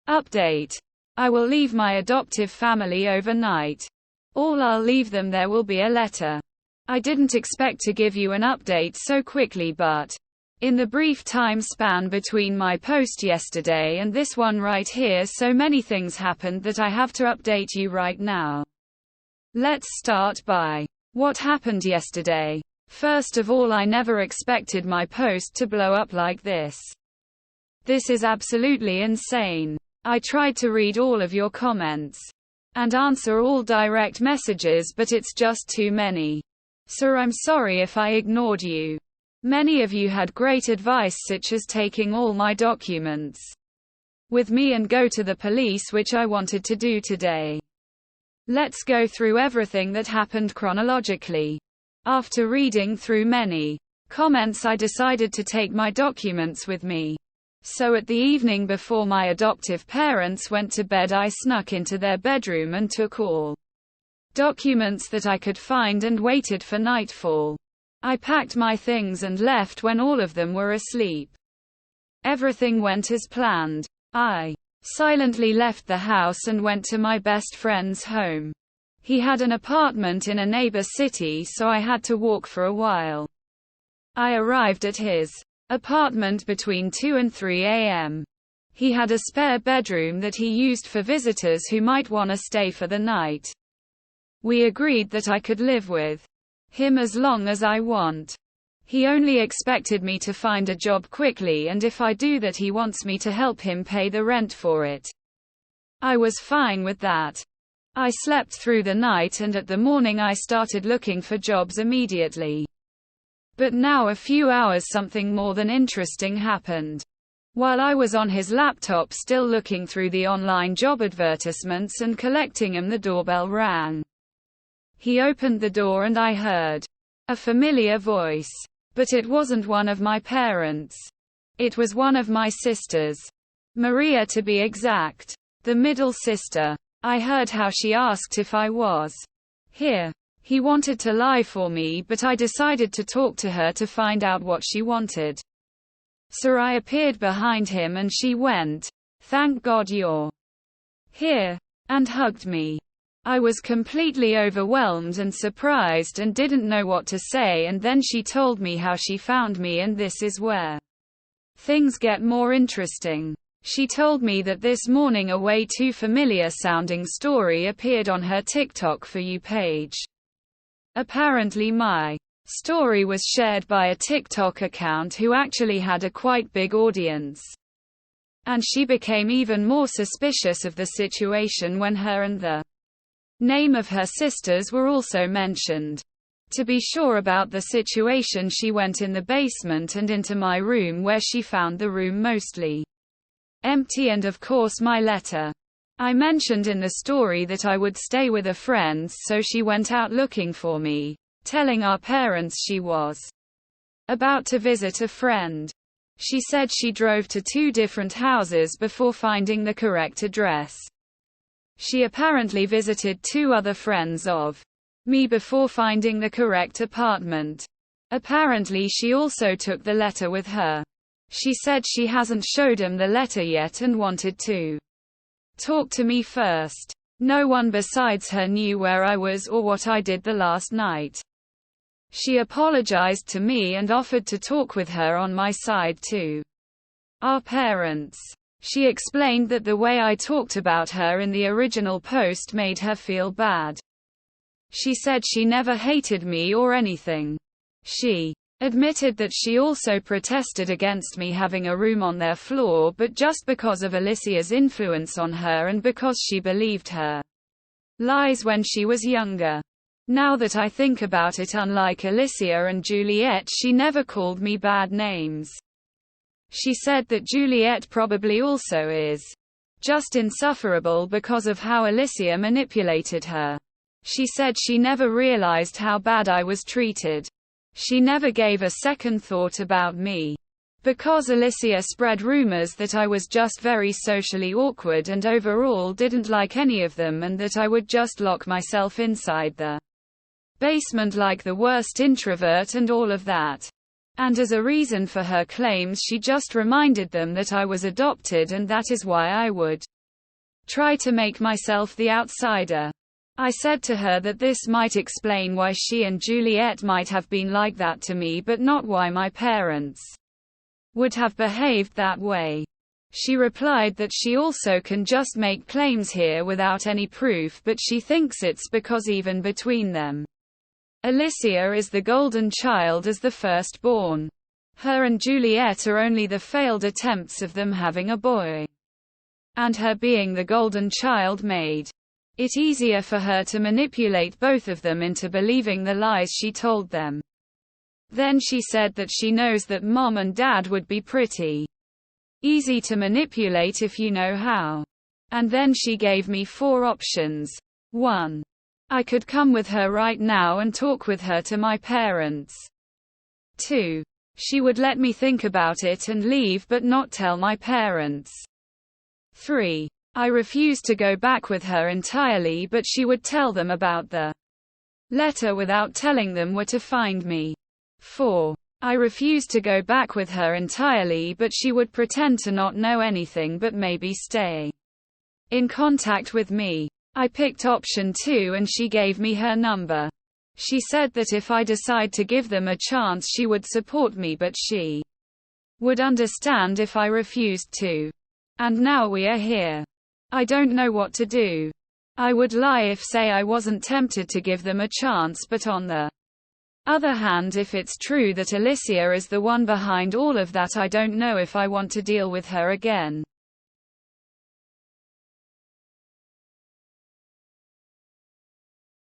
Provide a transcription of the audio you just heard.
Update. I will leave my adoptive family overnight. All I'll leave them there will be a letter. I didn't expect to give you an update so quickly, but in the brief time span between my post yesterday and this one right here, so many things happened that I have to update you right now. Let's start by what happened yesterday. First of all, I never expected my post to blow up like this. This is absolutely insane. I tried to read all of your comments and answer all direct messages, but it's just too many. So I'm sorry if I ignored you. Many of you had great advice, such as taking all my documents with me and go to the police, which I wanted to do today. Let's go through everything that happened chronologically. After reading through many comments, I decided to take my documents with me. So at the evening before my adoptive parents went to bed, I snuck into their bedroom and took all documents that I could find and waited for nightfall. I packed my things and left when all of them were asleep. Everything went as planned. I silently left the house and went to my best friend's home. He had an apartment in a neighbor city, so I had to walk for a while. I arrived at his apartment between 2 and 3 a.m. He had a spare bedroom that he used for visitors who might want to stay for the night. We agreed that I could live with him as long as I want. He only expected me to find a job quickly, and if I do that, he wants me to help him pay the rent for it. I was fine with that. I slept through the night, and at the morning I started looking for jobs immediately. But now, a few hours, something more than interesting happened. While I was on his laptop still looking through the online job advertisements and collecting them, the doorbell rang. He opened the door and I heard a familiar voice. But it wasn't one of my parents. It was one of my sisters. Maria, to be exact. The middle sister. I heard how she asked if I was here. He wanted to lie for me, but I decided to talk to her to find out what she wanted. So I appeared behind him and she went, "Thank God you're here," and hugged me. I was completely overwhelmed and surprised and didn't know what to say, and then she told me how she found me, and this is where things get more interesting. She told me that this morning a way too familiar sounding story appeared on her TikTok For You page. Apparently my story was shared by a TikTok account who actually had a quite big audience. And she became even more suspicious of the situation when her and the name of her sisters were also mentioned. To be sure about the situation, she went in the basement and into my room, where she found the room mostly empty and of course my letter. I mentioned in the story that I would stay with a friend, so she went out looking for me, telling our parents she was about to visit a friend. She said she drove to 2 different houses before finding the correct address. She apparently visited 2 other friends of me before finding the correct apartment. Apparently she also took the letter with her. She said she hasn't showed him the letter yet and wanted to talk to me first. No one besides her knew where I was or what I did the last night. She apologized to me and offered to talk with her on my side too. Our parents. She explained that the way I talked about her in the original post made her feel bad. She said she never hated me or anything. She admitted that she also protested against me having a room on their floor, but just because of Alicia's influence on her and because she believed her lies when she was younger. Now that I think about it, unlike Alicia and Juliet, she never called me bad names. She said that Juliet probably also is just insufferable because of how Alicia manipulated her. She said she never realized how bad I was treated. She never gave a second thought about me. Because Alicia spread rumors that I was just very socially awkward and overall didn't like any of them, and that I would just lock myself inside the basement like the worst introvert and all of that. And as a reason for her claims, she just reminded them that I was adopted, and that is why I would try to make myself the outsider. I said to her that this might explain why she and Juliet might have been like that to me, but not why my parents would have behaved that way. She replied that she also can just make claims here without any proof, but she thinks it's because even between them, Alicia is the golden child as the firstborn. Her and Juliet are only the failed attempts of them having a boy. And her being the golden child made it easier for her to manipulate both of them into believing the lies she told them. Then she said that she knows that Mom and Dad would be pretty easy to manipulate if you know how. And then she gave me 4 options. 1. I could come with her right now and talk with her to my parents. 2. She would let me think about it and leave but not tell my parents. 3. I refused to go back with her entirely, but she would tell them about the letter without telling them where to find me. 4. I refused to go back with her entirely, but she would pretend to not know anything but maybe stay in contact with me. I picked option 2 and she gave me her number. She said that if I decide to give them a chance she would support me, but she would understand if I refused to. And now we are here. I don't know what to do. I would lie if say I wasn't tempted to give them a chance, but on the other hand, if it's true that Alicia is the one behind all of that, I don't know if I want to deal with her again.